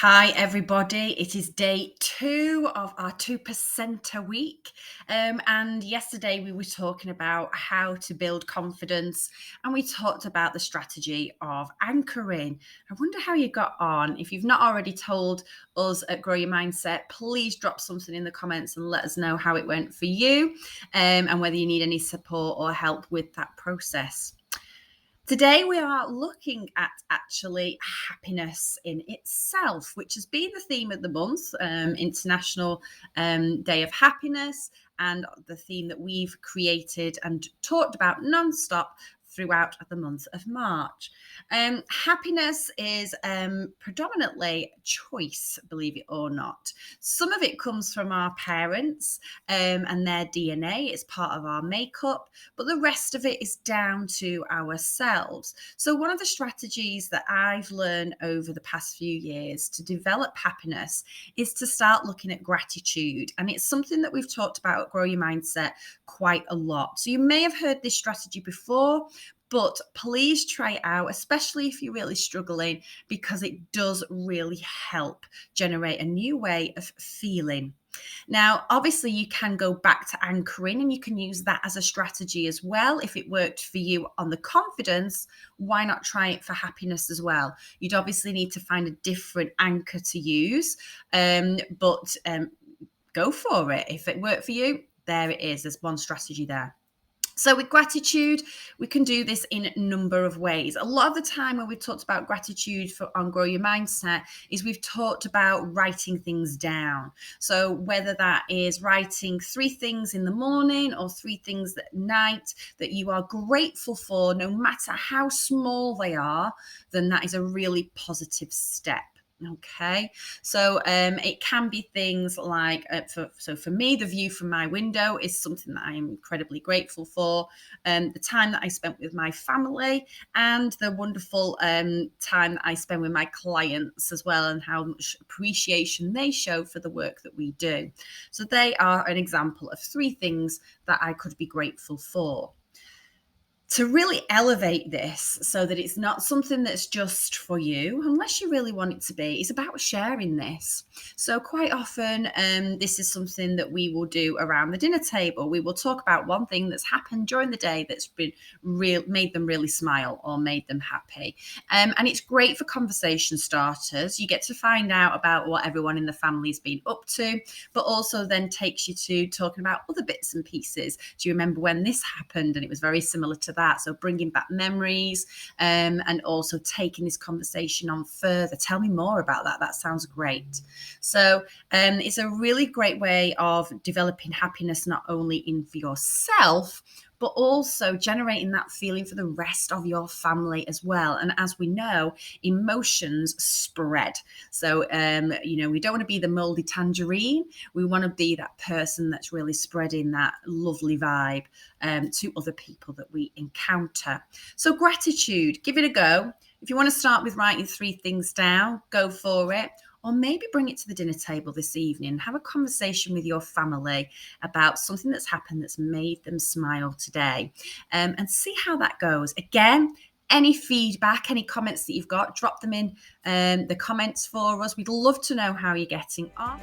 Hi, everybody. It is day 2 of our 2% a week. And yesterday we were talking about how to build confidence and we talked about the strategy of anchoring. I wonder how you got on. If you've not already told us at Grow Your Mindset, please drop something in the comments and let us know how it went for you and whether you need any support or help with that process. Today, we are looking at actually happiness in itself, which has been the theme of the month, International Day of Happiness, and the theme that we've created and talked about nonstop throughout the month of March. Happiness is predominantly choice, believe it or not. Some of it comes from our parents and their DNA. It's part of our makeup, but the rest of it is down to ourselves. So one of the strategies that I've learned over the past few years to develop happiness is to start looking at gratitude. And it's something that we've talked about at Grow Your Mindset quite a lot. So you may have heard this strategy before, but please try it out, especially if you're really struggling, because it does really help generate a new way of feeling. Now, obviously, you can go back to anchoring and you can use that as a strategy as well. If it worked for you on the confidence, why not try it for happiness as well? You'd obviously need to find a different anchor to use, but go for it. If it worked for you, there it is. There's one strategy there. So with gratitude, we can do this in a number of ways. A lot of the time when we've talked about gratitude on Grow Your Mindset is we've talked about writing things down. So whether that is writing 3 things in the morning or 3 things at night that you are grateful for, no matter how small they are, then that is a really positive step. Okay, so it can be things like, for me, the view from my window is something that I am incredibly grateful for. The time that I spent with my family and the wonderful time that I spend with my clients as well, and how much appreciation they show for the work that we do. So they are an example of 3 things that I could be grateful for. To really elevate this so that it's not something that's just for you, unless you really want it to be, it's about sharing this. So quite often, this is something that we will do around the dinner table. We will talk about one thing that's happened during the day that's been made them really smile or made them happy. And it's great for conversation starters. You get to find out about what everyone in the family's been up to, but also then takes you to talking about other bits and pieces. Do you remember when this happened? And it was very similar to that. So bringing back memories and also taking this conversation on further. Tell me more about that. That sounds great. So it's a really great way of developing happiness, not only in for yourself, but also generating that feeling for the rest of your family as well. And as we know, emotions spread. So, we don't want to be the moldy tangerine. We want to be that person that's really spreading that lovely vibe to other people that we encounter. So gratitude, give it a go. If you want to start with writing 3 things down, go for it. Or maybe bring it to the dinner table this evening. Have a conversation with your family about something that's happened that's made them smile today, and see how that goes. Again, any feedback, any comments that you've got, drop them in the comments for us. We'd love to know how you're getting on.